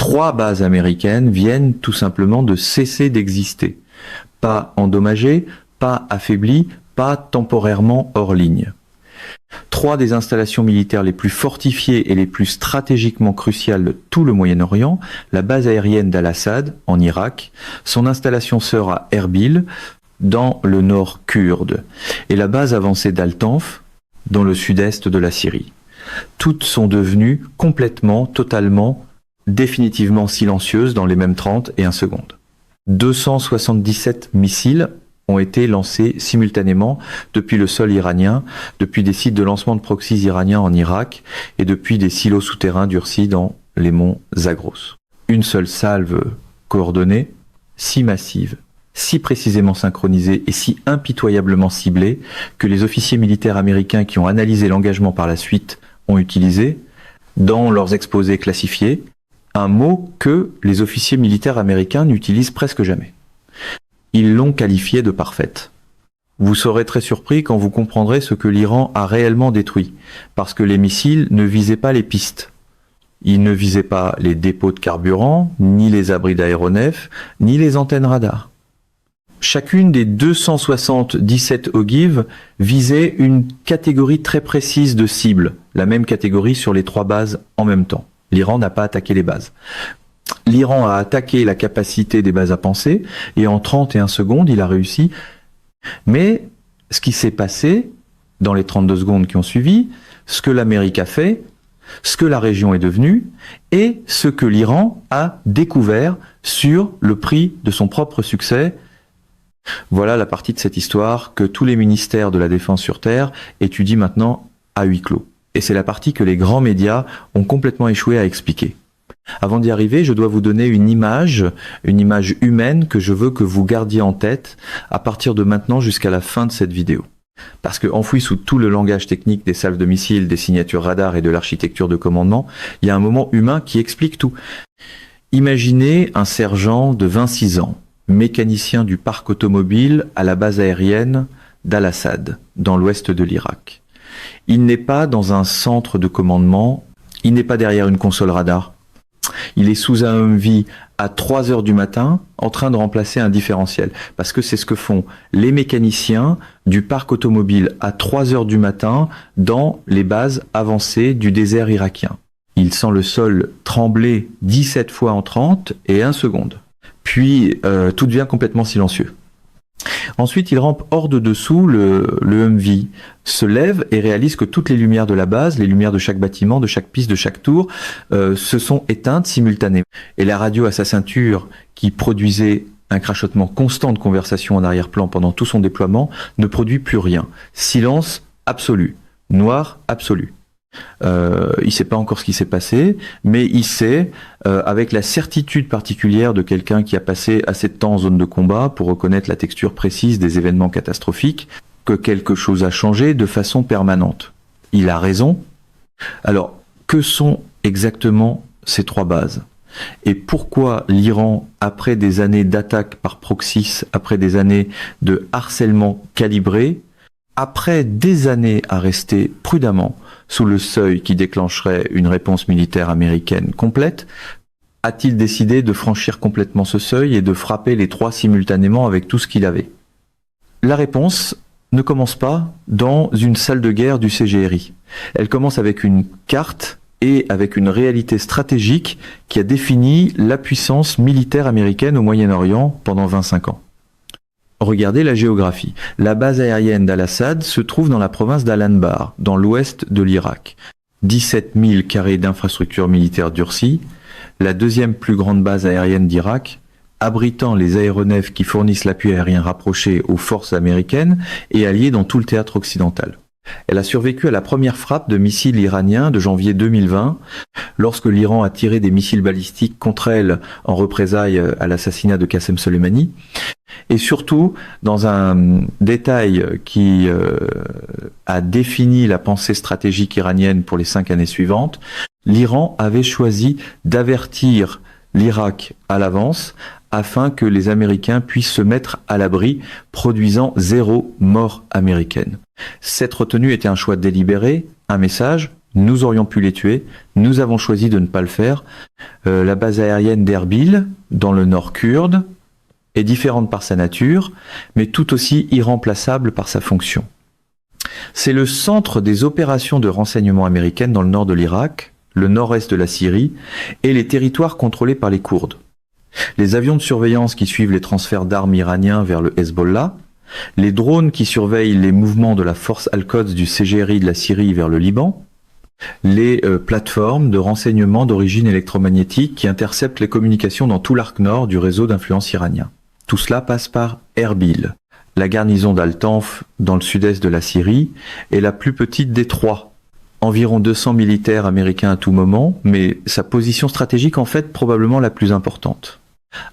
3 bases américaines viennent tout simplement de cesser d'exister. Pas endommagées, pas affaiblies, pas temporairement hors ligne. 3 des installations militaires les plus fortifiées et les plus stratégiquement cruciales de tout le Moyen-Orient, la base aérienne d'Al-Assad en Irak, son installation sœur à Erbil dans le nord kurde et la base avancée d'Al-Tanf dans le sud-est de la Syrie. Toutes sont devenues complètement, totalement, définitivement silencieuses dans les mêmes 31 secondes. 277 missiles ont été lancés simultanément depuis le sol iranien, depuis des sites de lancement de proxys iraniens en Irak et depuis des silos souterrains durcis dans les monts Zagros. Une seule salve coordonnée, si massive, si précisément synchronisée et si impitoyablement ciblée que les officiers militaires américains qui ont analysé l'engagement par la suite ont utilisé, dans leurs exposés classifiés, un mot que les officiers militaires américains n'utilisent presque jamais. Ils l'ont qualifié de parfaite. Vous serez très surpris quand vous comprendrez ce que l'Iran a réellement détruit, parce que les missiles ne visaient pas les pistes. Ils ne visaient pas les dépôts de carburant, ni les abris d'aéronefs, ni les antennes radar. Chacune des 277 ogives visait une catégorie très précise de cibles, la même catégorie sur les 3 bases en même temps. L'Iran n'a pas attaqué les bases. L'Iran a attaqué la capacité des bases à penser et en 31 secondes, il a réussi. Mais ce qui s'est passé dans les 32 secondes qui ont suivi, ce que l'Amérique a fait, ce que la région est devenue et ce que l'Iran a découvert sur le prix de son propre succès. Voilà la partie de cette histoire que tous les ministères de la Défense sur Terre étudient maintenant à huis clos. Et c'est la partie que les grands médias ont complètement échoué à expliquer. Avant d'y arriver, je dois vous donner une image humaine que je veux que vous gardiez en tête à partir de maintenant jusqu'à la fin de cette vidéo. Parce que enfoui sous tout le langage technique des salves de missiles, des signatures radar et de l'architecture de commandement, il y a un moment humain qui explique tout. Imaginez un sergent de 26 ans, mécanicien du parc automobile à la base aérienne d'Al-Assad, dans l'ouest de l'Irak. Il n'est pas dans un centre de commandement, il n'est pas derrière une console radar. Il est sous un Humvee à 3 heures du matin en train de remplacer un différentiel. Parce que c'est ce que font les mécaniciens du parc automobile à 3 heures du matin dans les bases avancées du désert irakien. Il sent le sol trembler 17 fois en 30 et 1 seconde. Puis tout devient complètement silencieux. Ensuite, il rampe hors de dessous, le Humvee se lève et réalise que toutes les lumières de la base, les lumières de chaque bâtiment, de chaque piste, de chaque tour, se sont éteintes simultanément. Et la radio à sa ceinture, qui produisait un crachotement constant de conversation en arrière-plan pendant tout son déploiement, ne produit plus rien. Silence absolu, noir absolu. Il ne sait pas encore ce qui s'est passé, mais il sait, avec la certitude particulière de quelqu'un qui a passé assez de temps en zone de combat pour reconnaître la texture précise des événements catastrophiques, que quelque chose a changé de façon permanente. Il a raison. Alors, que sont exactement ces 3 bases ? Et pourquoi l'Iran, après des années d'attaques par proxys, après des années de harcèlement calibré, après des années à rester prudemment sous le seuil qui déclencherait une réponse militaire américaine complète, a-t-il décidé de franchir complètement ce seuil et de frapper les 3 simultanément avec tout ce qu'il avait ? La réponse ne commence pas dans une salle de guerre du CGRI. Elle commence avec une carte et avec une réalité stratégique qui a défini la puissance militaire américaine au Moyen-Orient pendant 25 ans. Regardez la géographie. La base aérienne d'Al-Assad se trouve dans la province d'Al-Anbar, dans l'ouest de l'Irak. 17 000 carrés d'infrastructures militaires durcies, la 2e plus grande base aérienne d'Irak, abritant les aéronefs qui fournissent l'appui aérien rapproché aux forces américaines et alliées dans tout le théâtre occidental. Elle a survécu à la première frappe de missiles iraniens de janvier 2020, lorsque l'Iran a tiré des missiles balistiques contre elle en représailles à l'assassinat de Qassem Soleimani. Et surtout, dans un détail qui a défini la pensée stratégique iranienne pour les 5 années suivantes, l'Iran avait choisi d'avertir l'Irak à l'avance afin que les Américains puissent se mettre à l'abri, produisant 0 mort américaine. Cette retenue était un choix délibéré, un message Nous aurions pu les tuer, nous avons choisi de ne pas le faire. La base aérienne d'Erbil, dans le nord kurde, est différente par sa nature, mais tout aussi irremplaçable par sa fonction. C'est le centre des opérations de renseignement américaines dans le nord de l'Irak, le nord-est de la Syrie et les territoires contrôlés par les Kurdes. Les avions de surveillance qui suivent les transferts d'armes iraniens vers le Hezbollah, les drones qui surveillent les mouvements de la force Al-Quds du CGRI de la Syrie vers le Liban, les plateformes de renseignement d'origine électromagnétique qui interceptent les communications dans tout l'arc nord du réseau d'influence iranien. Tout cela passe par Erbil. La garnison d'Al-Tanf, dans le sud-est de la Syrie, est la plus petite des trois. Environ 200 militaires américains à tout moment, mais sa position stratégique en fait probablement la plus importante.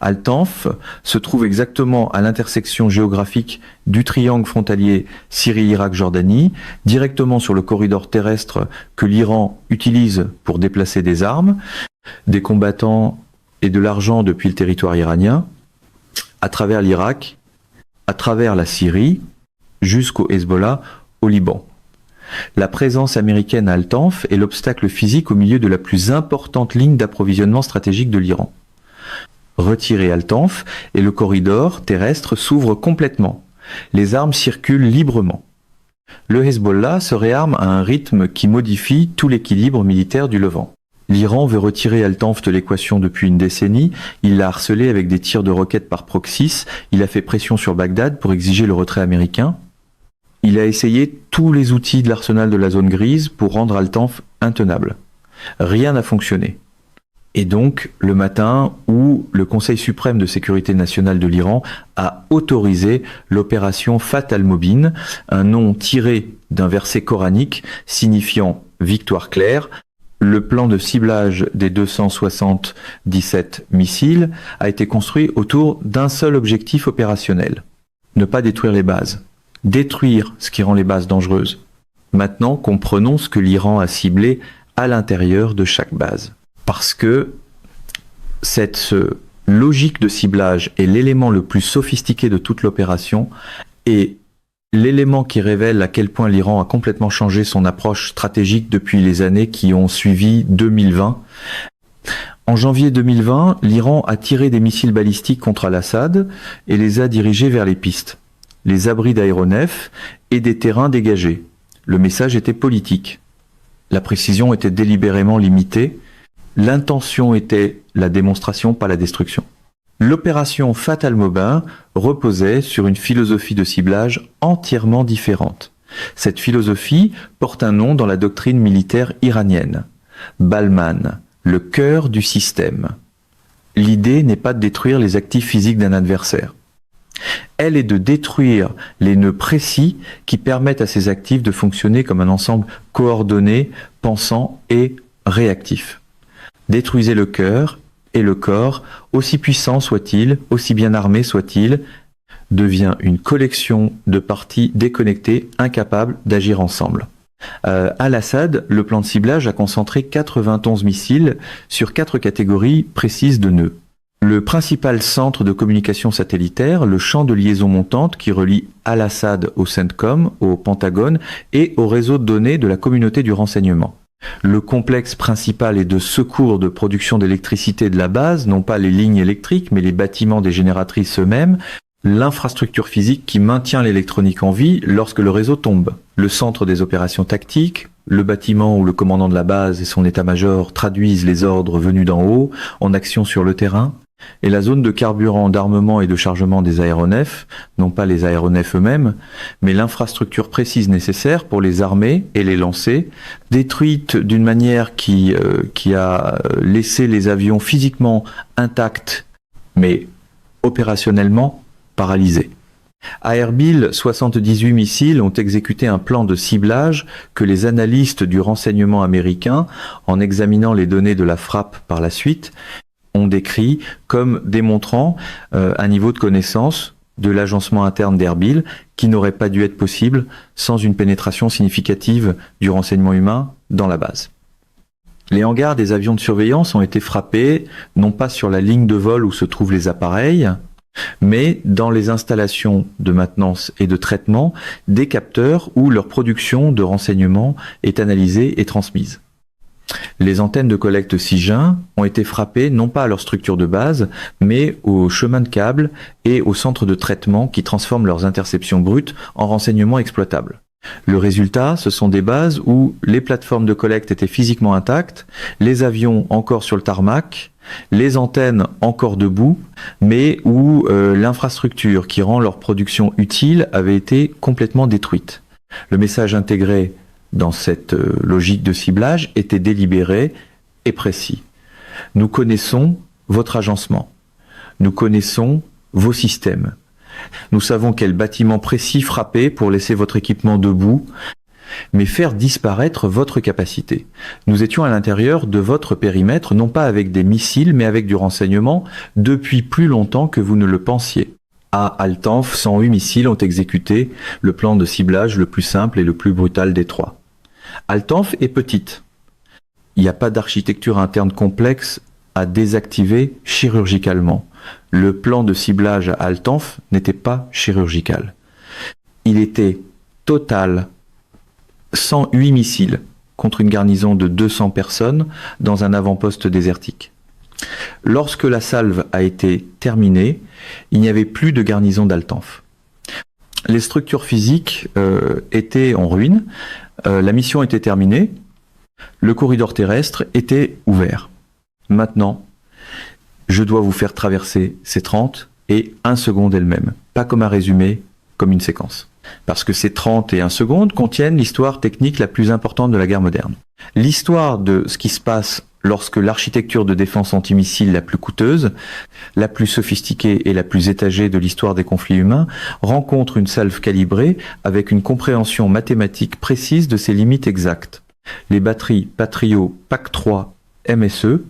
Al-Tanf se trouve exactement à l'intersection géographique du triangle frontalier Syrie-Irak-Jordanie, directement sur le corridor terrestre que l'Iran utilise pour déplacer des armes, des combattants et de l'argent depuis le territoire iranien, à travers l'Irak, à travers la Syrie, jusqu'au Hezbollah, au Liban. La présence américaine à Al-Tanf est l'obstacle physique au milieu de la plus importante ligne d'approvisionnement stratégique de l'Iran. Retirer Al-Tanf et le corridor terrestre s'ouvre complètement. Les armes circulent librement. Le Hezbollah se réarme à un rythme qui modifie tout l'équilibre militaire du Levant. L'Iran veut retirer Al-Tanf de l'équation depuis une décennie, il l'a harcelé avec des tirs de roquettes par proxys, il a fait pression sur Bagdad pour exiger le retrait américain. Il a essayé tous les outils de l'arsenal de la zone grise pour rendre Al-Tanf intenable. Rien n'a fonctionné. Et donc, le matin où le Conseil suprême de sécurité nationale de l'Iran a autorisé l'opération Fath al-Mobin, un nom tiré d'un verset coranique signifiant victoire claire. Le plan de ciblage des 277 missiles a été construit autour d'un seul objectif opérationnel. Ne pas détruire les bases. Détruire ce qui rend les bases dangereuses. Maintenant, comprenons ce que l'Iran a ciblé à l'intérieur de chaque base. Parce que cette logique de ciblage est l'élément le plus sophistiqué de toute l'opération et l'élément qui révèle à quel point l'Iran a complètement changé son approche stratégique depuis les années qui ont suivi 2020. En janvier 2020, l'Iran a tiré des missiles balistiques contre Al-Assad et les a dirigés vers les pistes, les abris d'aéronefs et des terrains dégagés. Le message était politique. La précision était délibérément limitée. L'intention était la démonstration, pas la destruction. L'opération Fath al-Mobin reposait sur une philosophie de ciblage entièrement différente. Cette philosophie porte un nom dans la doctrine militaire iranienne. Balman, le cœur du système. L'idée n'est pas de détruire les actifs physiques d'un adversaire. Elle est de détruire les nœuds précis qui permettent à ces actifs de fonctionner comme un ensemble coordonné, pensant et réactif. Détruisez le cœur et le corps, aussi puissant soit-il, aussi bien armé soit-il, devient une collection de parties déconnectées, incapables d'agir ensemble. Al-Assad, le plan de ciblage a concentré 91 missiles sur 4 catégories précises de nœuds. Le principal centre de communication satellitaire, le champ de liaison montante qui relie Al-Assad au CENTCOM, au Pentagone et au réseau de données de la communauté du renseignement. Le complexe principal est de secours de production d'électricité de la base, non pas les lignes électriques, mais les bâtiments des génératrices eux-mêmes, l'infrastructure physique qui maintient l'électronique en vie lorsque le réseau tombe, le centre des opérations tactiques, le bâtiment où le commandant de la base et son état-major traduisent les ordres venus d'en haut en action sur le terrain, et la zone de carburant, d'armement et de chargement des aéronefs, non pas les aéronefs eux-mêmes, mais l'infrastructure précise nécessaire pour les armer et les lancer, détruite d'une manière qui a laissé les avions physiquement intacts, mais opérationnellement paralysés. À Erbil, 78 missiles ont exécuté un plan de ciblage que les analystes du renseignement américain, en examinant les données de la frappe par la suite, ont décrit comme démontrant un niveau de connaissance de l'agencement interne d'Erbil qui n'aurait pas dû être possible sans une pénétration significative du renseignement humain dans la base. Les hangars des avions de surveillance ont été frappés non pas sur la ligne de vol où se trouvent les appareils, mais dans les installations de maintenance et de traitement des capteurs où leur production de renseignements est analysée et transmise. Les antennes de collecte SIGIN ont été frappées non pas à leur structure de base, mais aux chemins de câbles et aux centres de traitement qui transforment leurs interceptions brutes en renseignements exploitables. Le résultat, ce sont des bases où les plateformes de collecte étaient physiquement intactes, les avions encore sur le tarmac, les antennes encore debout, mais où l'infrastructure qui rend leur production utile avait été complètement détruite. Le message intégré dans cette logique de ciblage était délibéré et précis. Nous connaissons votre agencement. Nous connaissons vos systèmes. Nous savons quel bâtiment précis frapper pour laisser votre équipement debout, mais faire disparaître votre capacité. Nous étions à l'intérieur de votre périmètre, non pas avec des missiles, mais avec du renseignement, depuis plus longtemps que vous ne le pensiez. À Altanf, 108 missiles ont exécuté le plan de ciblage le plus simple et le plus brutal des trois. Altanf est petite. Il n'y a pas d'architecture interne complexe à désactiver chirurgicalement. Le plan de ciblage à Altanf n'était pas chirurgical. Il était total, 108 missiles contre une garnison de 200 personnes dans un avant-poste désertique. Lorsque la salve a été terminée, il n'y avait plus de garnison d'Altanf. Les structures physiques étaient en ruine, la mission était terminée, le corridor terrestre était ouvert. Maintenant, je dois vous faire traverser ces 30 et 1 seconde elle-même, pas comme un résumé, comme une séquence. Parce que ces 30 et 1 seconde contiennent l'histoire technique la plus importante de la guerre moderne. L'histoire de ce qui se passe lorsque l'architecture de défense antimissile la plus coûteuse, la plus sophistiquée et la plus étagée de l'histoire des conflits humains rencontre une salve calibrée avec une compréhension mathématique précise de ses limites exactes. Les batteries Patriot PAC-3 MSE,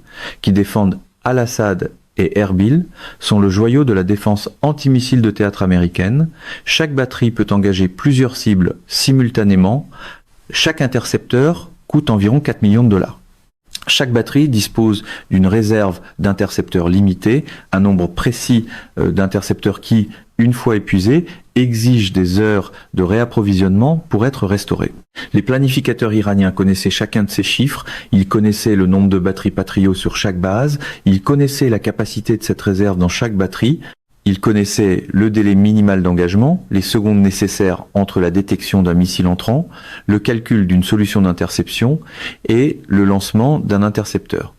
qui défendent Al-Assad et Erbil, sont le joyau de la défense antimissile de théâtre américaine. Chaque batterie peut engager plusieurs cibles simultanément. Chaque intercepteur coûte environ 4 millions de dollars. Chaque batterie dispose d'une réserve d'intercepteurs limitée, un nombre précis d'intercepteurs qui, une fois épuisés, exigent des heures de réapprovisionnement pour être restaurés. Les planificateurs iraniens connaissaient chacun de ces chiffres, ils connaissaient le nombre de batteries Patriot sur chaque base, ils connaissaient la capacité de cette réserve dans chaque batterie, ils connaissaient le délai minimal d'engagement, les secondes nécessaires entre la détection d'un missile entrant, le calcul d'une solution d'interception et le lancement d'un intercepteur.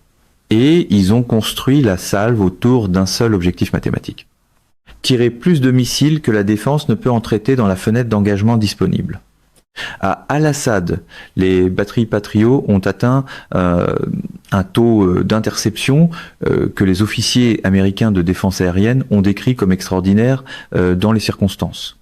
Et ils ont construit la salve autour d'un seul objectif mathématique. Tirer plus de missiles que la défense ne peut en traiter dans la fenêtre d'engagement disponible. À Al-Assad, les batteries Patriot ont atteint un taux d'interception que les officiers américains de défense aérienne ont décrit comme extraordinaire dans les circonstances.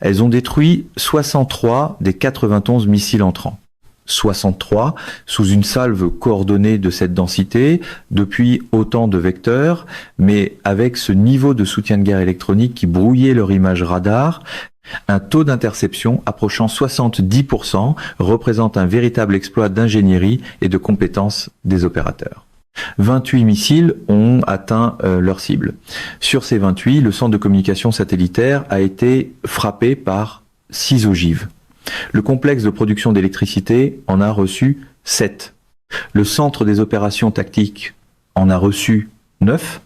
Elles ont détruit 63 des 91 missiles entrants. 63 sous une salve coordonnée de cette densité, depuis autant de vecteurs, mais avec ce niveau de soutien de guerre électronique qui brouillait leur image radar. Un taux d'interception approchant 70% représente un véritable exploit d'ingénierie et de compétences des opérateurs. 28 missiles ont atteint leur cible. Sur ces 28, le centre de communication satellitaire a été frappé par 6 ogives. Le complexe de production d'électricité en a reçu 7. Le centre des opérations tactiques en a reçu 9.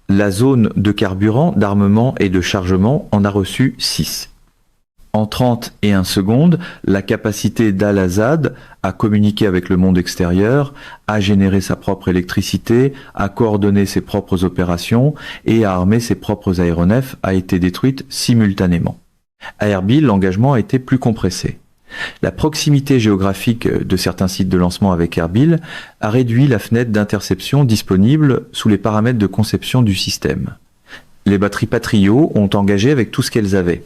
La zone de carburant, d'armement et de chargement en a reçu 6. En 30 et 1 secondes, la capacité d'Al-Assad à communiquer avec le monde extérieur, à générer sa propre électricité, à coordonner ses propres opérations et à armer ses propres aéronefs a été détruite simultanément. À Erbil, l'engagement a été plus compressé. La proximité géographique de certains sites de lancement avec Erbil a réduit la fenêtre d'interception disponible sous les paramètres de conception du système. Les batteries Patriot ont engagé avec tout ce qu'elles avaient.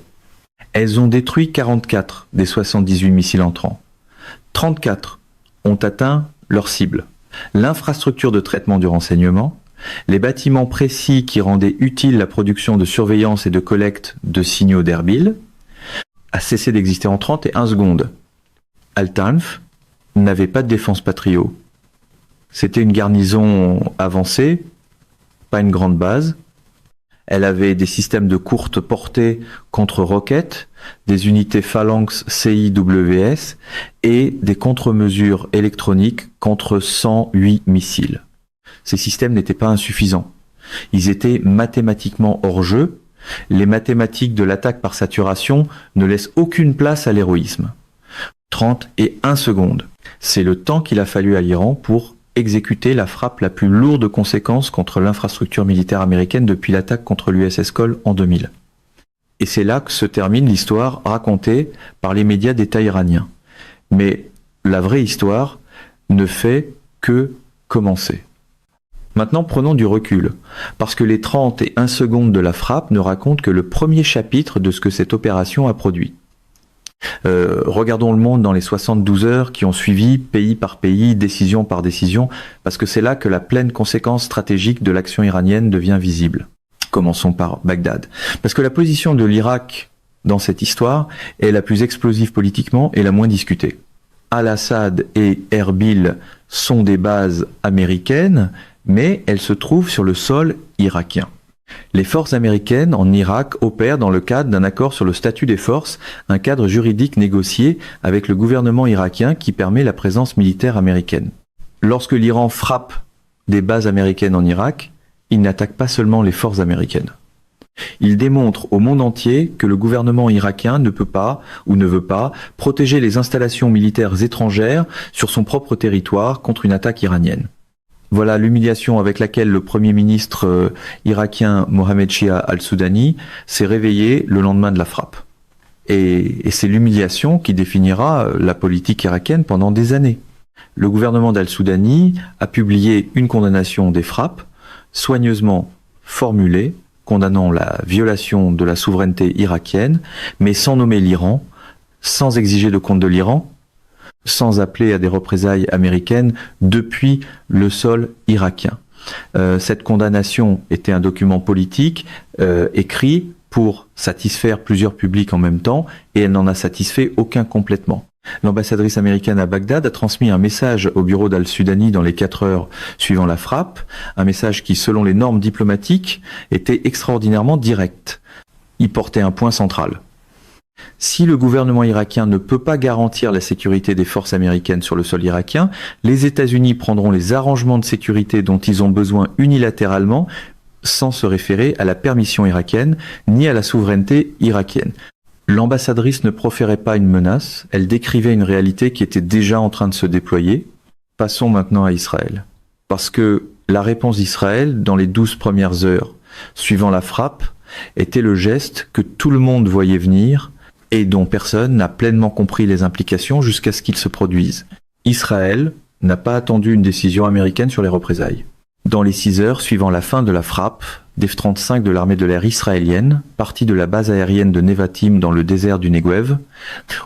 Elles ont détruit 44 des 78 missiles entrants. 34 ont atteint leur cible. L'infrastructure de traitement du renseignement, les bâtiments précis qui rendaient utile la production de surveillance et de collecte de signaux d'Erbil, a cessé d'exister en 30 et 1 seconde. Al-Tanf n'avait pas de défense Patriot. C'était une garnison avancée, pas une grande base. Elle avait des systèmes de courte portée contre-roquettes, des unités Phalanx CIWS et des contre-mesures électroniques contre 108 missiles. Ces systèmes n'étaient pas insuffisants. Ils étaient mathématiquement hors jeu. Les mathématiques de l'attaque par saturation ne laissent aucune place à l'héroïsme. 31 secondes. C'est le temps qu'il a fallu à l'Iran pour exécuter la frappe la plus lourde de conséquences contre l'infrastructure militaire américaine depuis l'attaque contre l'USS Cole en 2000. Et c'est là que se termine l'histoire racontée par les médias d'État iraniens. Mais la vraie histoire ne fait que commencer. Maintenant, prenons du recul, parce que les 31 secondes de la frappe ne racontent que le premier chapitre de ce que cette opération a produit. Regardons le monde dans les 72 heures qui ont suivi, pays par pays, décision par décision, parce que c'est là que la pleine conséquence stratégique de l'action iranienne devient visible. Commençons par Bagdad. Parce que la position de l'Irak dans cette histoire est la plus explosive politiquement et la moins discutée. Al-Assad et Erbil sont des bases américaines, mais elles se trouvent sur le sol irakien. Les forces américaines en Irak opèrent dans le cadre d'un accord sur le statut des forces, un cadre juridique négocié avec le gouvernement irakien qui permet la présence militaire américaine. Lorsque l'Iran frappe des bases américaines en Irak, il n'attaque pas seulement les forces américaines. Il démontre au monde entier que le gouvernement irakien ne peut pas ou ne veut pas protéger les installations militaires étrangères sur son propre territoire contre une attaque iranienne. Voilà l'humiliation avec laquelle le Premier ministre irakien Mohamed Shia al-Soudani s'est réveillé le lendemain de la frappe. Et c'est l'humiliation qui définira la politique irakienne pendant des années. Le gouvernement d'al-Soudani a publié une condamnation des frappes, soigneusement formulée, condamnant la violation de la souveraineté irakienne, mais sans nommer l'Iran, sans exiger de compte de l'Iran, sans appeler à des représailles américaines depuis le sol irakien. Cette condamnation était un document politique écrit pour satisfaire plusieurs publics en même temps, et elle n'en a satisfait aucun complètement. L'ambassadrice américaine à Bagdad a transmis un message au bureau d'al-Soudani dans les 4 heures suivant la frappe, un message qui, selon les normes diplomatiques, était extraordinairement direct. Il portait un point central. Si le gouvernement irakien ne peut pas garantir la sécurité des forces américaines sur le sol irakien, les États-Unis prendront les arrangements de sécurité dont ils ont besoin unilatéralement, sans se référer à la permission irakienne ni à la souveraineté irakienne. L'ambassadrice ne proférait pas une menace, elle décrivait une réalité qui était déjà en train de se déployer. Passons maintenant à Israël. Parce que la réponse d'Israël, dans les 12 premières heures suivant la frappe, était le geste que tout le monde voyait venir et dont personne n'a pleinement compris les implications jusqu'à ce qu'il se produise. Israël n'a pas attendu une décision américaine sur les représailles. Dans les 6 heures suivant la fin de la frappe, des F-35 de l'armée de l'air israélienne, partis de la base aérienne de Nevatim dans le désert du Negev,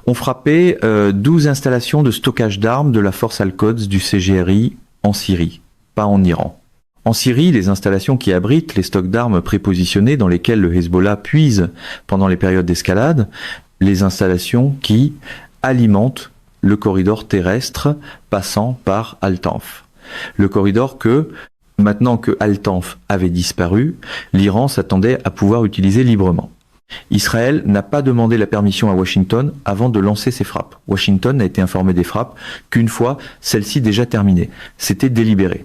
ont frappé 12 installations de stockage d'armes de la force Al-Quds du CGRI en Syrie, pas en Iran. En Syrie, les installations qui abritent les stocks d'armes prépositionnés dans lesquels le Hezbollah puise pendant les périodes d'escalade, les installations qui alimentent le corridor terrestre passant par Al-Tanf. Le corridor que, maintenant que Al-Tanf avait disparu, l'Iran s'attendait à pouvoir utiliser librement. Israël n'a pas demandé la permission à Washington avant de lancer ses frappes. Washington n'a été informé des frappes qu'une fois celles-ci déjà terminées. C'était délibéré.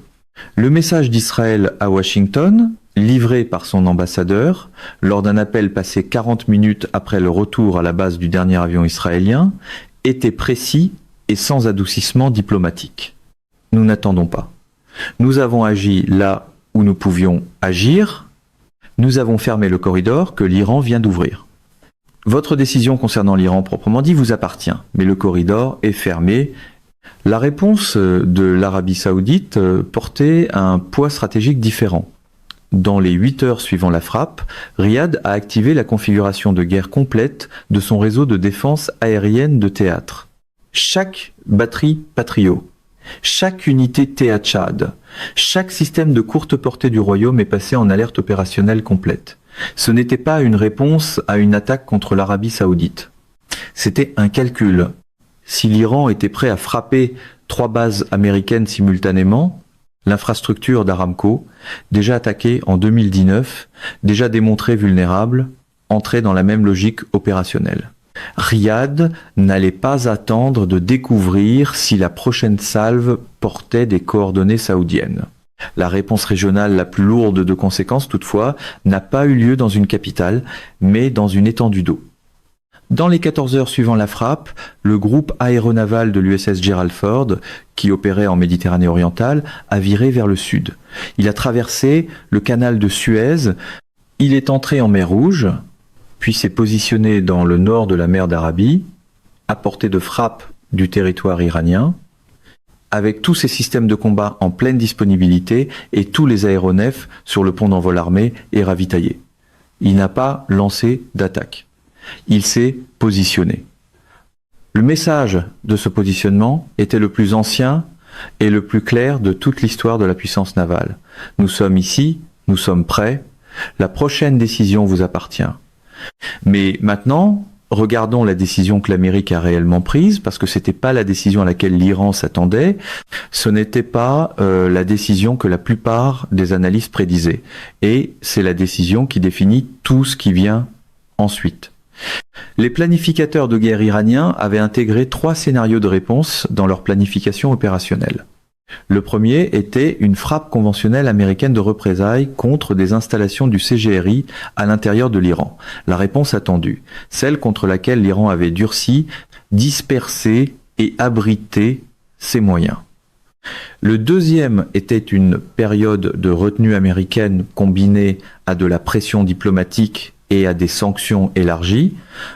Le message d'Israël à Washington, livré par son ambassadeur, lors d'un appel passé 40 minutes après le retour à la base du dernier avion israélien, était précis et sans adoucissement diplomatique. Nous n'attendons pas. Nous avons agi là où nous pouvions agir. Nous avons fermé le corridor que l'Iran vient d'ouvrir. Votre décision concernant l'Iran proprement dit vous appartient, mais le corridor est fermé. La réponse de l'Arabie Saoudite portait un poids stratégique différent. Dans les 8 heures suivant la frappe, Riyad a activé la configuration de guerre complète de son réseau de défense aérienne de théâtre. Chaque batterie Patriot, chaque unité Théa-Tchad, chaque système de courte portée du royaume est passé en alerte opérationnelle complète. Ce n'était pas une réponse à une attaque contre l'Arabie Saoudite. C'était un calcul. Si l'Iran était prêt à frapper 3 bases américaines simultanément, L'infrastructure d'Aramco, déjà attaquée en 2019, déjà démontrée vulnérable, entrait dans la même logique opérationnelle. Riyad n'allait pas attendre de découvrir si la prochaine salve portait des coordonnées saoudiennes. La réponse régionale la plus lourde de conséquences, toutefois, n'a pas eu lieu dans une capitale, mais dans une étendue d'eau. Dans les 14 heures suivant la frappe, le groupe aéronaval de l'USS Gerald Ford, qui opérait en Méditerranée orientale, a viré vers le sud. Il a traversé le canal de Suez, il est entré en mer Rouge, puis s'est positionné dans le nord de la mer d'Arabie, à portée de frappe du territoire iranien, avec tous ses systèmes de combat en pleine disponibilité et tous les aéronefs sur le pont d'envol armé et ravitaillés. Il n'a pas lancé d'attaque. Il s'est positionné. Le message de ce positionnement était le plus ancien et le plus clair de toute l'histoire de la puissance navale. Nous sommes ici, nous sommes prêts, la prochaine décision vous appartient. Mais maintenant, regardons la décision que l'Amérique a réellement prise, parce que c'était pas la décision à laquelle l'Iran s'attendait, ce n'était pas la décision que la plupart des analystes prédisaient. Et c'est la décision qui définit tout ce qui vient ensuite. Les planificateurs de guerre iraniens avaient intégré 3 scénarios de réponse dans leur planification opérationnelle. Le premier était une frappe conventionnelle américaine de représailles contre des installations du CGRI à l'intérieur de l'Iran. La réponse attendue, celle contre laquelle l'Iran avait durci, dispersé et abrité ses moyens. Le deuxième était une période de retenue américaine combinée à de la pression diplomatique et à des sanctions élargies.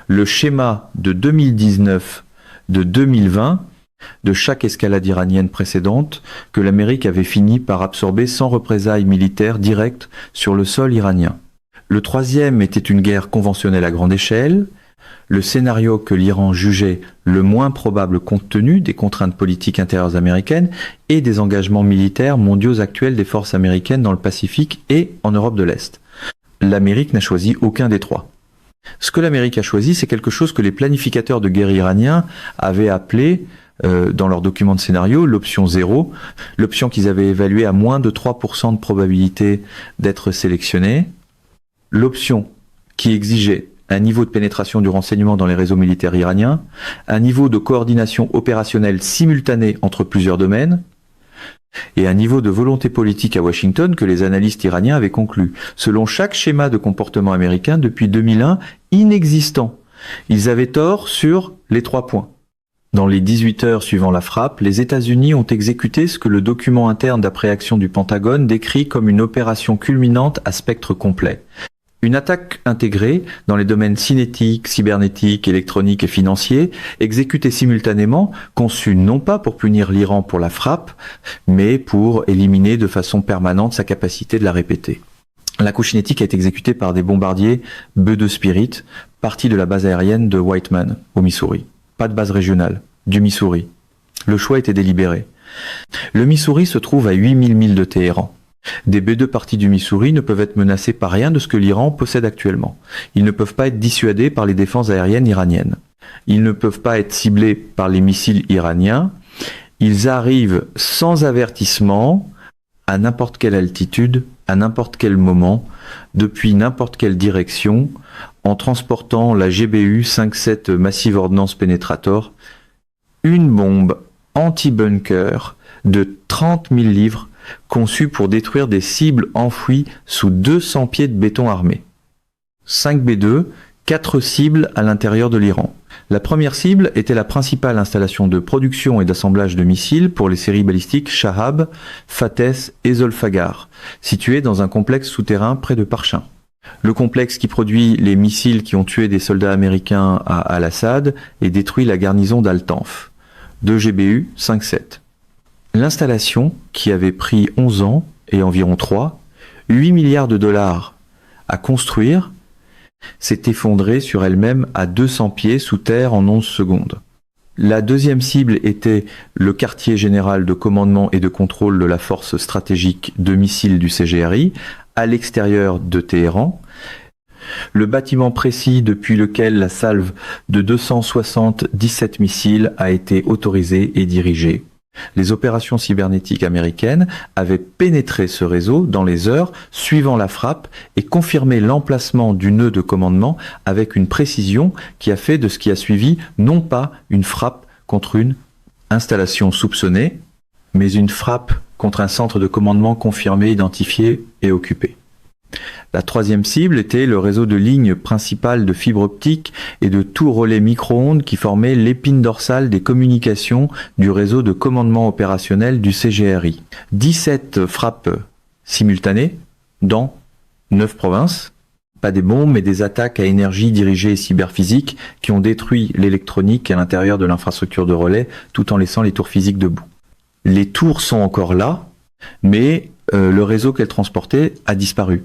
Le schéma de 2019, de 2020, de chaque escalade iranienne précédente, que l'Amérique avait fini par absorber sans représailles militaires directes sur le sol iranien. Le troisième était une guerre conventionnelle à grande échelle, le scénario que l'Iran jugeait le moins probable compte tenu des contraintes politiques intérieures américaines et des engagements militaires mondiaux actuels des forces américaines dans le Pacifique et en Europe de l'Est. L'Amérique n'a choisi aucun des 3. Ce que l'Amérique a choisi, c'est quelque chose que les planificateurs de guerre iraniens avaient appelé dans leur document de scénario, l'option 0, l'option qu'ils avaient évaluée à moins de 3% de probabilité d'être sélectionnée, l'option qui exigeait un niveau de pénétration du renseignement dans les réseaux militaires iraniens, un niveau de coordination opérationnelle simultanée entre plusieurs domaines, et un niveau de volonté politique à Washington que les analystes iraniens avaient conclu, selon chaque schéma de comportement américain depuis 2001, inexistant. Ils avaient tort sur les 3 points. Dans les 18 heures suivant la frappe, les États-Unis ont exécuté ce que le document interne d'appréhension du Pentagone décrit comme une opération culminante à spectre complet. Une attaque intégrée dans les domaines cinétiques, cybernétiques, électroniques et financiers, exécutée simultanément, conçue non pas pour punir l'Iran pour la frappe, mais pour éliminer de façon permanente sa capacité de la répéter. La couche cinétique a été exécutée par des bombardiers B-2 Spirit, partis de la base aérienne de Whiteman, au Missouri. Pas de base régionale, du Missouri. Le choix était délibéré. Le Missouri se trouve à 8000 milles de Téhéran. Des B-2 partis du Missouri ne peuvent être menacés par rien de ce que l'Iran possède actuellement. Ils ne peuvent pas être dissuadés par les défenses aériennes iraniennes. Ils ne peuvent pas être ciblés par les missiles iraniens. Ils arrivent sans avertissement, à n'importe quelle altitude, à n'importe quel moment, depuis n'importe quelle direction, en transportant la GBU 5-7 Massive Ordnance Penetrator, une bombe anti-bunker de 30 000 livres conçue pour détruire des cibles enfouies sous 200 pieds de béton armé. 5 B2, 4 cibles à l'intérieur de l'Iran. La première cible était la principale installation de production et d'assemblage de missiles pour les séries balistiques Shahab, Fates et Zolfaghar, située dans un complexe souterrain près de Parchin. Le complexe qui produit les missiles qui ont tué des soldats américains à Al-Assad et détruit la garnison d'Al-Tanf. 2 GBU 5-7. L'installation, qui avait pris 11 ans et environ 8 milliards de dollars à construire, s'est effondrée sur elle-même à 200 pieds sous terre en 11 secondes. La deuxième cible était le quartier général de commandement et de contrôle de la force stratégique de missiles du CGRI, à l'extérieur de Téhéran. Le bâtiment précis depuis lequel la salve de 277 missiles a été autorisée et dirigée. Les opérations cybernétiques américaines avaient pénétré ce réseau dans les heures suivant la frappe et confirmé l'emplacement du nœud de commandement avec une précision qui a fait de ce qui a suivi non pas une frappe contre une installation soupçonnée, mais une frappe contre un centre de commandement confirmé, identifié et occupé. La troisième cible était le réseau de lignes principales de fibre optique et de tout relais micro-ondes qui formait l'épine dorsale des communications du réseau de commandement opérationnel du CGRI. 17 frappes simultanées dans 9 provinces. Pas des bombes, mais des attaques à énergie dirigées et cyberphysiques qui ont détruit l'électronique à l'intérieur de l'infrastructure de relais tout en laissant les tours physiques debout. Les tours sont encore là, mais le réseau qu'elles transportaient a disparu.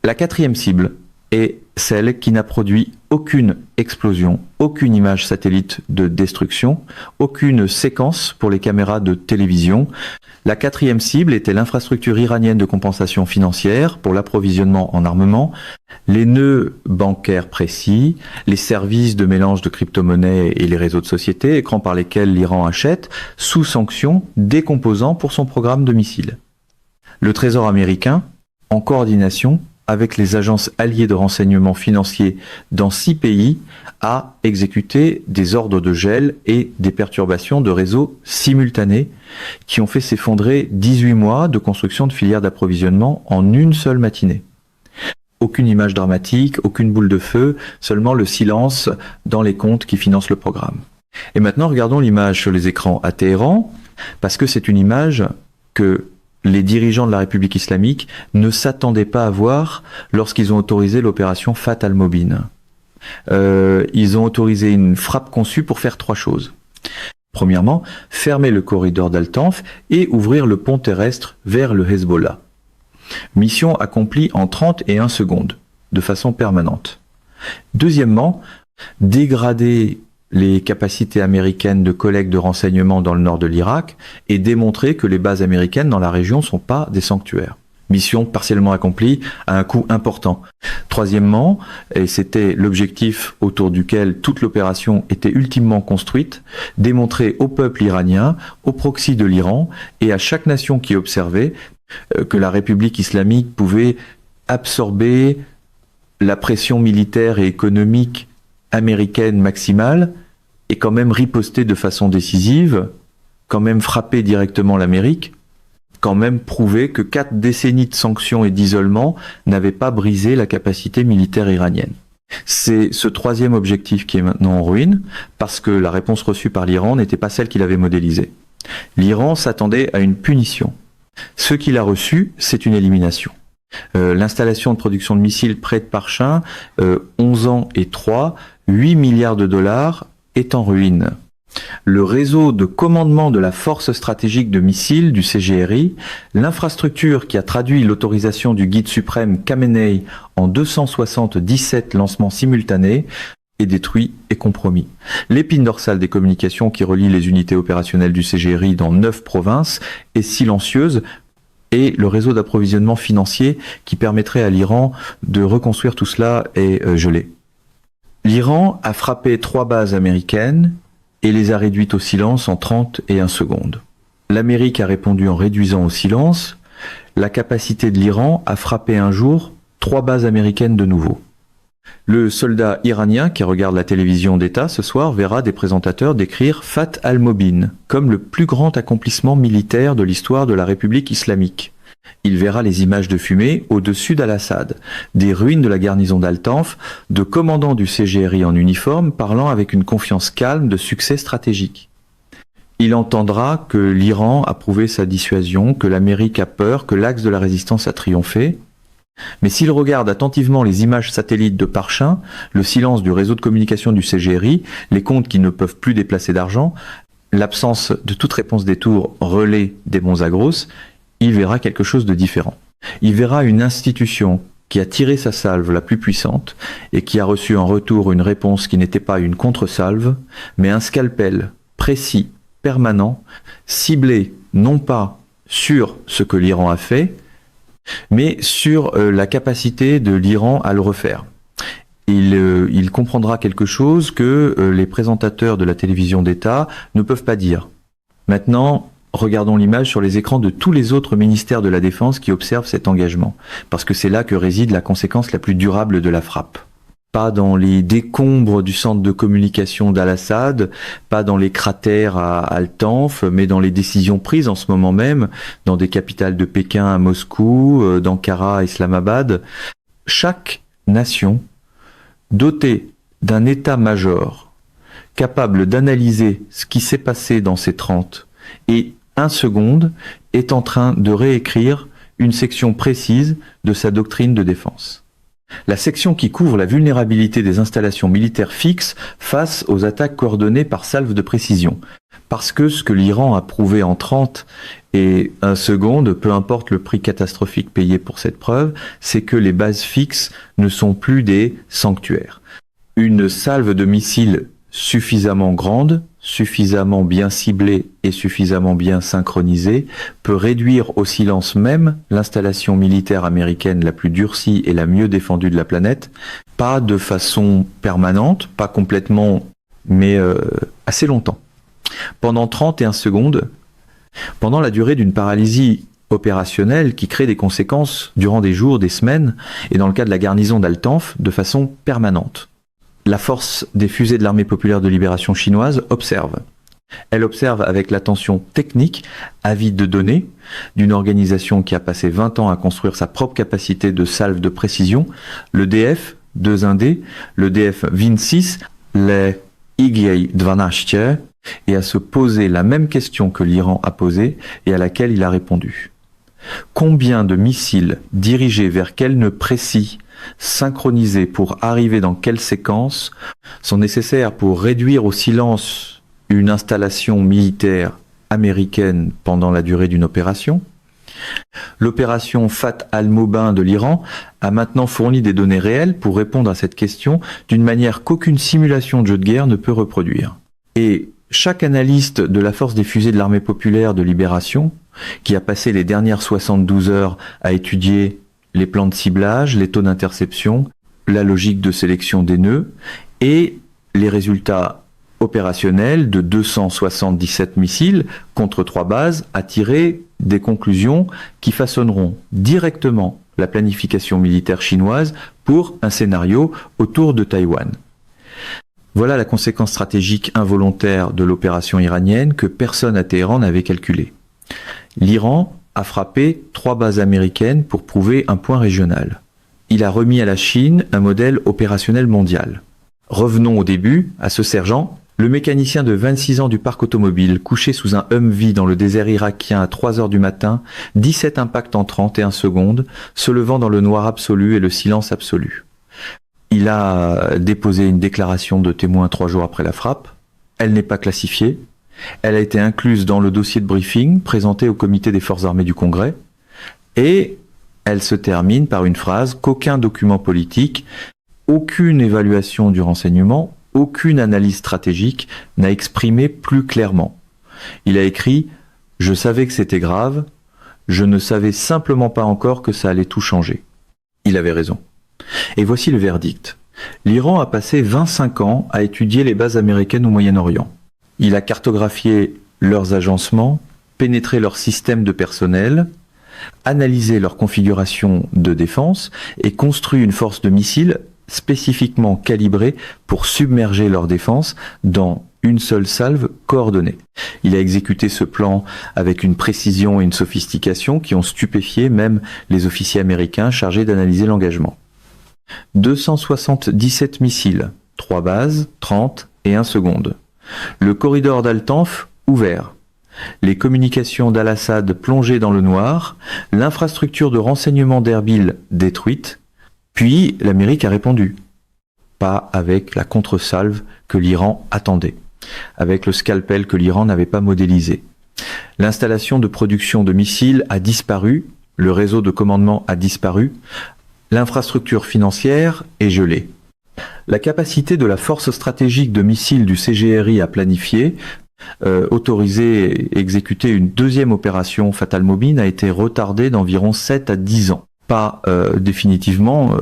La quatrième cible est celle qui n'a produit aucune explosion, aucune image satellite de destruction, aucune séquence pour les caméras de télévision. La quatrième cible était l'infrastructure iranienne de compensation financière pour l'approvisionnement en armement, les nœuds bancaires précis, les services de mélange de crypto-monnaies et les réseaux de sociétés, écrans par lesquels l'Iran achète, sous sanction, des composants pour son programme de missiles. Le Trésor américain, en coordination avec les agences alliées de renseignement financier dans 6 pays, a exécuté des ordres de gel et des perturbations de réseaux simultanés qui ont fait s'effondrer 18 mois de construction de filières d'approvisionnement en une seule matinée. Aucune image dramatique, aucune boule de feu, seulement le silence dans les comptes qui financent le programme. Et maintenant, regardons l'image sur les écrans à Téhéran, parce que c'est une image que les dirigeants de la République islamique ne s'attendaient pas à voir lorsqu'ils ont autorisé l'opération Fath al-Mobin. Ils ont autorisé une frappe conçue pour faire 3 choses. Premièrement, fermer le corridor d'Al-Tanf et ouvrir le pont terrestre vers le Hezbollah. Mission accomplie en 31 secondes, de façon permanente. Deuxièmement, dégrader les capacités américaines de collecte de renseignements dans le nord de l'Irak et démontrer que les bases américaines dans la région ne sont pas des sanctuaires. Mission partiellement accomplie à un coût important. Troisièmement, et c'était l'objectif autour duquel toute l'opération était ultimement construite, démontrer au peuple iranien, au proxy de l'Iran et à chaque nation qui observait que la République islamique pouvait absorber la pression militaire et économique américaine maximale et quand même riposter de façon décisive, quand même frapper directement l'Amérique, quand même prouver que 4 décennies de sanctions et d'isolement n'avaient pas brisé la capacité militaire iranienne. C'est ce troisième objectif qui est maintenant en ruine, parce que la réponse reçue par l'Iran n'était pas celle qu'il avait modélisée. L'Iran s'attendait à une punition. Ce qu'il a reçu, c'est une élimination. L'installation de production de missiles près de Parchin, 11 ans et 3, 8 milliards de dollars, est en ruine. Le réseau de commandement de la force stratégique de missiles du CGRI, l'infrastructure qui a traduit l'autorisation du guide suprême Khamenei en 277 lancements simultanés, est détruit et compromis. L'épine dorsale des communications qui relie les unités opérationnelles du CGRI dans 9 provinces est silencieuse, et le réseau d'approvisionnement financier qui permettrait à l'Iran de reconstruire tout cela est gelé. L'Iran a frappé 3 bases américaines et les a réduites au silence en 31 secondes. L'Amérique a répondu en réduisant au silence la capacité de l'Iran à frapper un jour 3 bases américaines de nouveau. Le soldat iranien qui regarde la télévision d'État ce soir verra des présentateurs décrire Fath al-Mobin comme le plus grand accomplissement militaire de l'histoire de la République islamique. Il verra les images de fumée au-dessus d'Al-Assad, des ruines de la garnison d'Al-Tanf, de commandants du CGRI en uniforme parlant avec une confiance calme de succès stratégique. Il entendra que l'Iran a prouvé sa dissuasion, que l'Amérique a peur, que l'axe de la résistance a triomphé. Mais s'il regarde attentivement les images satellites de Parchin, le silence du réseau de communication du CGRI, les comptes qui ne peuvent plus déplacer d'argent, l'absence de toute réponse des tours relais des bons à grosses, il verra quelque chose de différent. Il verra une institution qui a tiré sa salve la plus puissante et qui a reçu en retour une réponse qui n'était pas une contre-salve, mais un scalpel précis, permanent, ciblé non pas sur ce que l'Iran a fait, mais sur la capacité de l'Iran à le refaire. Il comprendra quelque chose que les présentateurs de la télévision d'État ne peuvent pas dire. Maintenant, regardons l'image sur les écrans de tous les autres ministères de la Défense qui observent cet engagement, parce que c'est là que réside la conséquence la plus durable de la frappe. Pas dans les décombres du centre de communication d'Al-Assad, pas dans les cratères à Al-Tanf, mais dans les décisions prises en ce moment même, dans des capitales de Pékin à Moscou, d'Ankara à Islamabad. Chaque nation dotée d'un état-major capable d'analyser ce qui s'est passé dans ces 30 et 1 seconde est en train de réécrire une section précise de sa doctrine de défense. La section qui couvre la vulnérabilité des installations militaires fixes face aux attaques coordonnées par salve de précision. Parce que ce que l'Iran a prouvé en 30 et 1 seconde, peu importe le prix catastrophique payé pour cette preuve, c'est que les bases fixes ne sont plus des sanctuaires. Une salve de missiles suffisamment grande, suffisamment bien ciblée et suffisamment bien synchronisée peut réduire au silence même l'installation militaire américaine la plus durcie et la mieux défendue de la planète, pas de façon permanente, pas complètement, mais assez longtemps. Pendant 31 secondes, pendant la durée d'une paralysie opérationnelle qui crée des conséquences durant des jours, des semaines, et dans le cas de la garnison d'Al-Tanf, de façon permanente. La force des fusées de l'armée populaire de libération chinoise observe. Elle observe avec l'attention technique, avide de données, d'une organisation qui a passé 20 ans à construire sa propre capacité de salve de précision, le DF 2-1D, le DF 26, les IG 12, et à se poser la même question que l'Iran a posée et à laquelle il a répondu. Combien de missiles dirigés vers quel nœud précis, synchronisés pour arriver dans quelle séquence, sont nécessaires pour réduire au silence une installation militaire américaine pendant la durée d'une opération? L'opération Fath al-Mobin de l'Iran a maintenant fourni des données réelles pour répondre à cette question d'une manière qu'aucune simulation de jeu de guerre ne peut reproduire. Et chaque analyste de la force des fusées de l'armée populaire de libération, qui a passé les dernières 72 heures à étudier les plans de ciblage, les taux d'interception, la logique de sélection des nœuds et les résultats opérationnels de 277 missiles contre 3 bases, a tiré des conclusions qui façonneront directement la planification militaire chinoise pour un scénario autour de Taïwan. Voilà la conséquence stratégique involontaire de l'opération iranienne que personne à Téhéran n'avait calculée. L'Iran a frappé 3 bases américaines pour prouver un point régional. Il a remis à la Chine un modèle opérationnel mondial. Revenons au début, à ce sergent, le mécanicien de 26 ans du parc automobile, couché sous un Humvee dans le désert irakien à 3 heures du matin, 17 impacts en 31 secondes, se levant dans le noir absolu et le silence absolu. Il a déposé une déclaration de témoin 3 jours après la frappe. Elle n'est pas classifiée. Elle a été incluse dans le dossier de briefing présenté au comité des forces armées du Congrès. Et elle se termine par une phrase qu'aucun document politique, aucune évaluation du renseignement, aucune analyse stratégique n'a exprimé plus clairement. Il a écrit « Je savais que c'était grave, je ne savais simplement pas encore que ça allait tout changer. » Il avait raison. Et voici le verdict. L'Iran a passé 25 ans à étudier les bases américaines au Moyen-Orient. Il a cartographié leurs agencements, pénétré leur système de personnel, analysé leur configuration de défense et construit une force de missiles spécifiquement calibrée pour submerger leur défense dans une seule salve coordonnée. Il a exécuté ce plan avec une précision et une sophistication qui ont stupéfié même les officiers américains chargés d'analyser l'engagement. 277 missiles, 3 bases, 30 et 1 seconde. Le corridor d'Al-Tanf ouvert. Les communications d'Al-Assad plongées dans le noir. L'infrastructure de renseignement d'Erbil détruite. Puis l'Amérique a répondu. Pas avec la contre-salve que l'Iran attendait. Avec le scalpel que l'Iran n'avait pas modélisé. L'installation de production de missiles a disparu. Le réseau de commandement a disparu. L'infrastructure financière est gelée. La capacité de la force stratégique de missiles du CGRI à planifier, autoriser et exécuter une deuxième opération Fath al-Mobin a été retardée d'environ 7 à 10 ans. Pas définitivement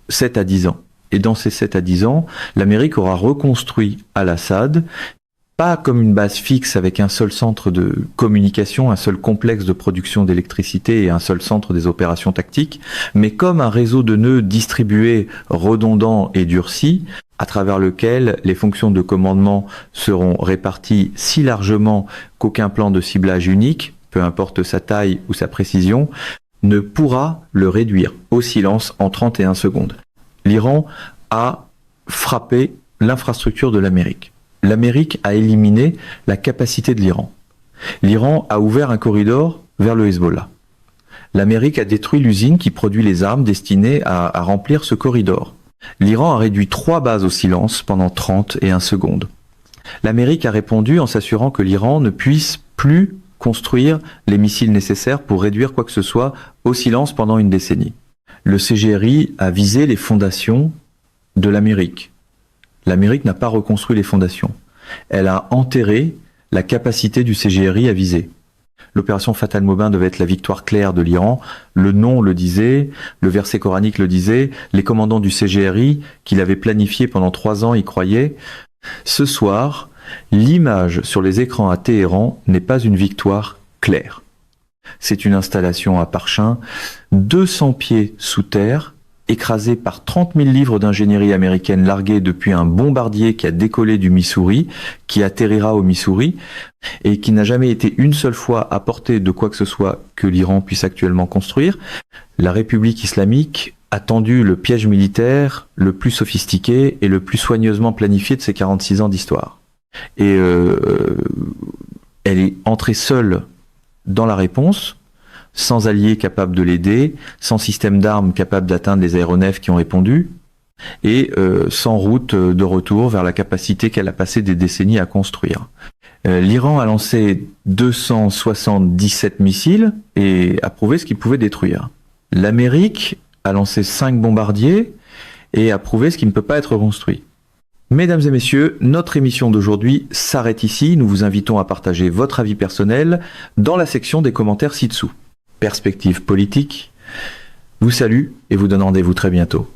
7 à 10 ans. Et dans ces 7 à 10 ans, l'Amérique aura reconstruit Al-Assad pas comme une base fixe avec un seul centre de communication, un seul complexe de production d'électricité et un seul centre des opérations tactiques, mais comme un réseau de nœuds distribués, redondants et durcis, à travers lequel les fonctions de commandement seront réparties si largement qu'aucun plan de ciblage unique, peu importe sa taille ou sa précision, ne pourra le réduire au silence en 31 secondes. L'Iran a frappé l'infrastructure de l'Amérique. L'Amérique a éliminé la capacité de l'Iran. L'Iran a ouvert un corridor vers le Hezbollah. L'Amérique a détruit l'usine qui produit les armes destinées à remplir ce corridor. L'Iran a réduit 3 bases au silence pendant 31 secondes. L'Amérique a répondu en s'assurant que l'Iran ne puisse plus construire les missiles nécessaires pour réduire quoi que ce soit au silence pendant une décennie. Le CGRI a visé les fondations de l'Amérique. L'Amérique n'a pas reconstruit les fondations. Elle a enterré la capacité du CGRI à viser. L'opération Fatal Mobin devait être la victoire claire de l'Iran. Le nom le disait, le verset coranique le disait, les commandants du CGRI, qui l'avaient planifié pendant 3 ans, y croyaient. Ce soir, l'image sur les écrans à Téhéran n'est pas une victoire claire. C'est une installation à Parchin, 200 pieds sous terre, écrasé par 30 000 livres d'ingénierie américaine largués depuis un bombardier qui a décollé du Missouri, qui atterrira au Missouri, et qui n'a jamais été une seule fois à portée de quoi que ce soit que l'Iran puisse actuellement construire. La République islamique a tendu le piège militaire le plus sophistiqué et le plus soigneusement planifié de ses 46 ans d'histoire. Et elle est entrée seule dans la réponse, sans alliés capables de l'aider, sans système d'armes capable d'atteindre les aéronefs qui ont répondu, et sans route de retour vers la capacité qu'elle a passé des décennies à construire. L'Iran a lancé 277 missiles et a prouvé ce qu'il pouvait détruire. L'Amérique a lancé 5 bombardiers et a prouvé ce qui ne peut pas être construit. Mesdames et messieurs, notre émission d'aujourd'hui s'arrête ici. Nous vous invitons à partager votre avis personnel dans la section des commentaires ci-dessous. Perspective politique vous salue et vous donne rendez-vous très bientôt.